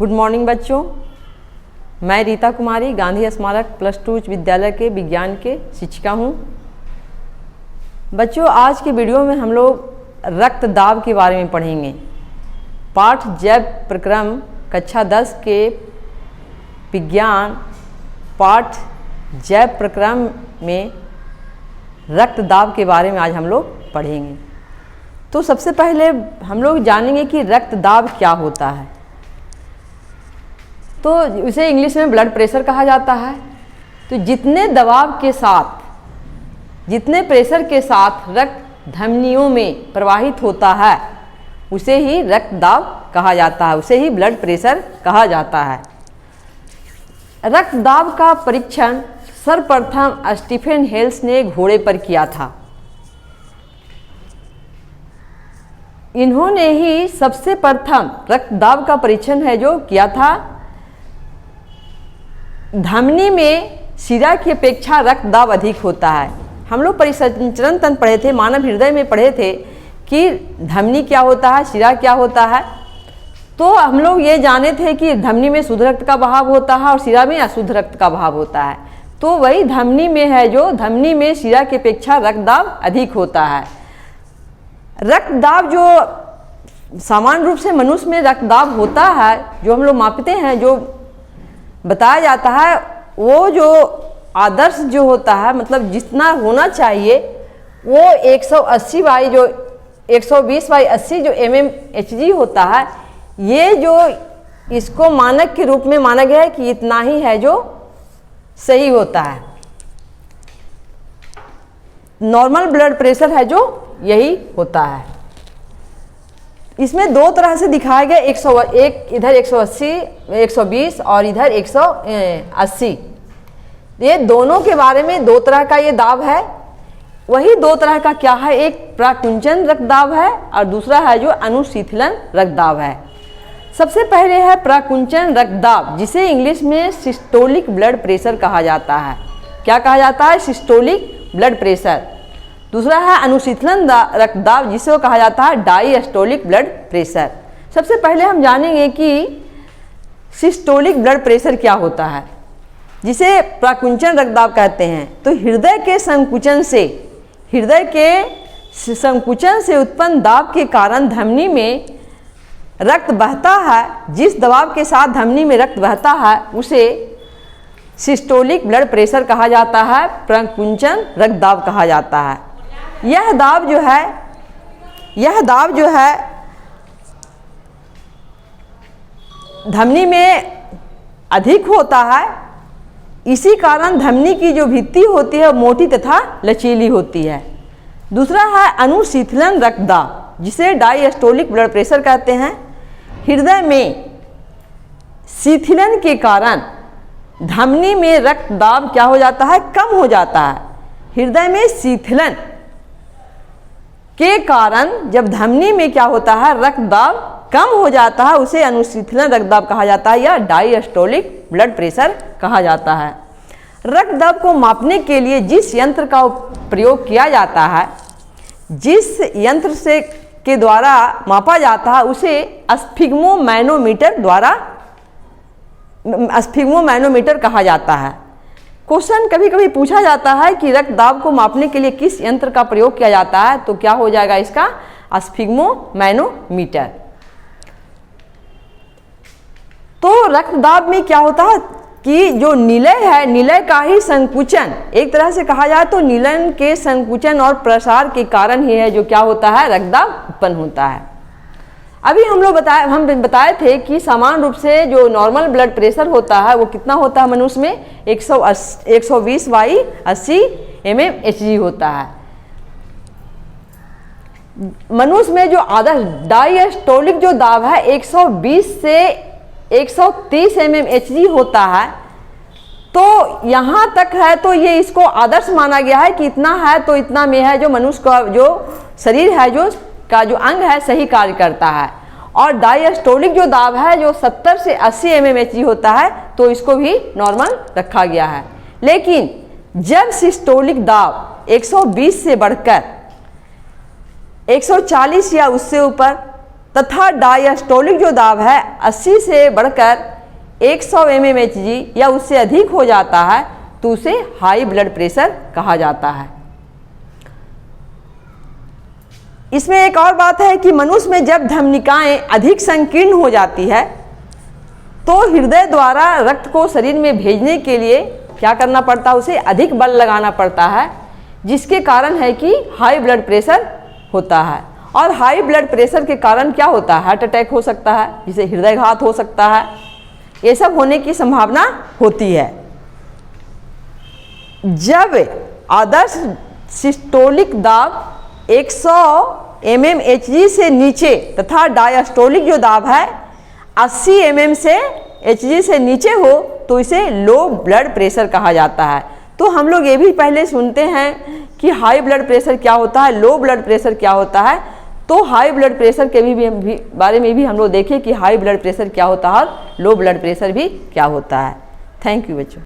Good morning बच्चों, मैं रीता कुमारी गांधी स्मारक +2 उच्च विद्यालय के विज्ञान के शिक्षिका हूँ। बच्चों, आज के वीडियो में हम लोग रक्तदाब के बारे में पढ़ेंगे। पाठ जैव प्रक्रम कक्षा 10 के विज्ञान पाठ जैव प्रक्रम में रक्तदाब के बारे में आज हम लोग पढ़ेंगे। तो सबसे पहले हम लोग जानेंगे कि रक्तदाब क्या होता है। तो इसे इंग्लिश में ब्लड प्रेशर कहा जाता है। तो जितने दबाव के साथ, जितने प्रेशर के साथ रक्त धमनियों में प्रवाहित होता है उसे ही रक्तदाब कहा जाता है, उसे ही ब्लड प्रेशर कहा जाता है। रक्तदाब का परीक्षण सर्वप्रथम स्टीफन हेल्स ने घोड़े पर किया था। इन्होंने ही सबसे प्रथम रक्तदाब का परीक्षण है जो किया था। धमनी में शिरा की अपेक्षा रक्तदाब अधिक होता है। हम लोग परिसंचरण तंत्र पढ़े थे, मानव हृदय में पढ़े थे कि धमनी क्या होता है, शिरा क्या होता है। तो हम लोग ये जाने थे कि धमनी में शुद्ध रक्त का बहाव होता है और शिरा में अशुद्ध रक्त का बहाव होता है। तो वही धमनी में है जो धमनी में शिरा की अपेक्षा रक्तदाब अधिक होता है। रक्तदाब जो सामान्य रूप से मनुष्य में रक्तदाब होता है, जो हम लोग मापते हैं, जो बताया जाता है, वो जो आदर्श जो होता है, मतलब जितना होना चाहिए वो 180/, जो 120/80 जो mmHg होता है, ये जो इसको मानक के रूप में माना गया है कि इतना ही है जो सही होता है। नॉर्मल ब्लड प्रेशर है जो यही होता है। इसमें दो तरह से दिखाया गया, 101 इधर 180, 120 और इधर 180। ये दोनों के बारे में दो तरह का ये दाब है। वही दो तरह का क्या है, एक प्राकुंचन रक्तदाब है और दूसरा है जो अनुशीतलन रक्तदाब है। सबसे पहले है प्राकुंचन रक्तदाब, जिसे इंग्लिश में सिस्टोलिक ब्लड प्रेशर कहा जाता है। क्या कहा जाता है? Systolic blood pressure. दूसरा है अनुशीतलन रक्तदाब, जिसे कहा जाता है डायस्टोलिक ब्लड प्रेशर। सबसे पहले हम जानेंगे कि सिस्टोलिक ब्लड प्रेशर क्या होता है, जिसे प्राकुंचन रक्तदाब कहते हैं। तो हृदय के संकुचन से उत्पन्न दाब के कारण धमनी में रक्त बहता है। जिस दबाव के साथ धमनी में रक्त बहता है उसे सिस्टोलिक ब्लड प्रेशर कहा जाता है, प्राकुंचन रक्तदाब कहा जाता है। यह दाब जो है धमनी में अधिक होता है। इसी कारण धमनी की जो भित्ति होती है मोटी तथा लचीली होती है। दूसरा है अनुशीतलन रक्तदाब, जिसे डायस्टोलिक ब्लड प्रेशर कहते हैं। हृदय में शिथिलन के कारण धमनी में रक्तदाब क्या हो जाता है? कम हो जाता है। हृदय में शिथिलन के कारण जब धमनी में क्या होता है, रक्तदाब कम हो जाता है, उसे अनुशीतलन रक्तदाब कहा जाता है या डायस्टोलिक ब्लड प्रेशर कहा जाता है। रक्तदाब को मापने के लिए जिस यंत्र का प्रयोग किया जाता है, जिस यंत्र से के द्वारा मापा जाता है, उसे स्फिग्मोमैनोमीटर कहा जाता है। क्वेश्चन कभी कभी पूछा जाता है कि रक्तदाब को मापने के लिए किस यंत्र का प्रयोग किया जाता है, तो क्या हो जाएगा इसका? स्फिग्मोमैनोमीटर। तो रक्तदाब में क्या होता है कि जो निलय है, निलय का ही संकुचन, एक तरह से कहा जाए तो निलय के संकुचन और प्रसार के कारण ही है जो क्या होता है, रक्तदाब उत्पन्न होता है। अभी हम बताए थे कि सामान्य रूप से जो नॉर्मल ब्लड प्रेशर होता है वो कितना होता है मनुष्य में? 120/80 mmHg होता है। मनुष्य में जो आदर्श डायस्टोलिक जो दाब है 120 से 130 mmHg होता है। तो यहाँ तक है तो ये इसको आदर्श माना गया है कि इतना है तो इतना में है जो मनुष्य का जो शरीर है, जो अंग है, सही कार्य करता है। और डायस्टोलिक जो दाब है जो 70 से 80 mmHg होता है, तो इसको भी नॉर्मल रखा गया है। लेकिन जब सिस्टोलिक दाब 120 से बढ़कर 140 या उससे ऊपर तथा डायस्टोलिक जो दाब है 80 से बढ़कर 100 mmHg या उससे अधिक हो जाता है तो उसे हाई ब्लड प्रेशर कहा जाता है। इसमें एक और बात है कि मनुष्य में जब धमनिकाएं अधिक संकीर्ण हो जाती है तो हृदय द्वारा रक्त को शरीर में भेजने के लिए क्या करना पड़ता है, उसे अधिक बल लगाना पड़ता है, जिसके कारण है कि हाई ब्लड प्रेशर होता है। और हाई ब्लड प्रेशर के कारण क्या होता है, हार्ट अटैक हो सकता है, जिसे हृदयघात हो सकता है, ये सब होने की संभावना होती है। जब आदर्श सिस्टोलिक दाब 100 mmHg से नीचे तथा डायस्टोलिक जो दाब है 80 mmHg से नीचे हो तो इसे लो ब्लड प्रेशर कहा जाता है। तो हम लोग ये भी पहले सुनते हैं कि हाई ब्लड प्रेशर क्या होता है, लो ब्लड प्रेशर क्या होता है। तो हाई ब्लड प्रेशर के भी बारे में भी हम लोग देखें कि हाई ब्लड प्रेशर क्या होता है और लो ब्लड प्रेशर भी क्या होता है। थैंक यू बच्चों।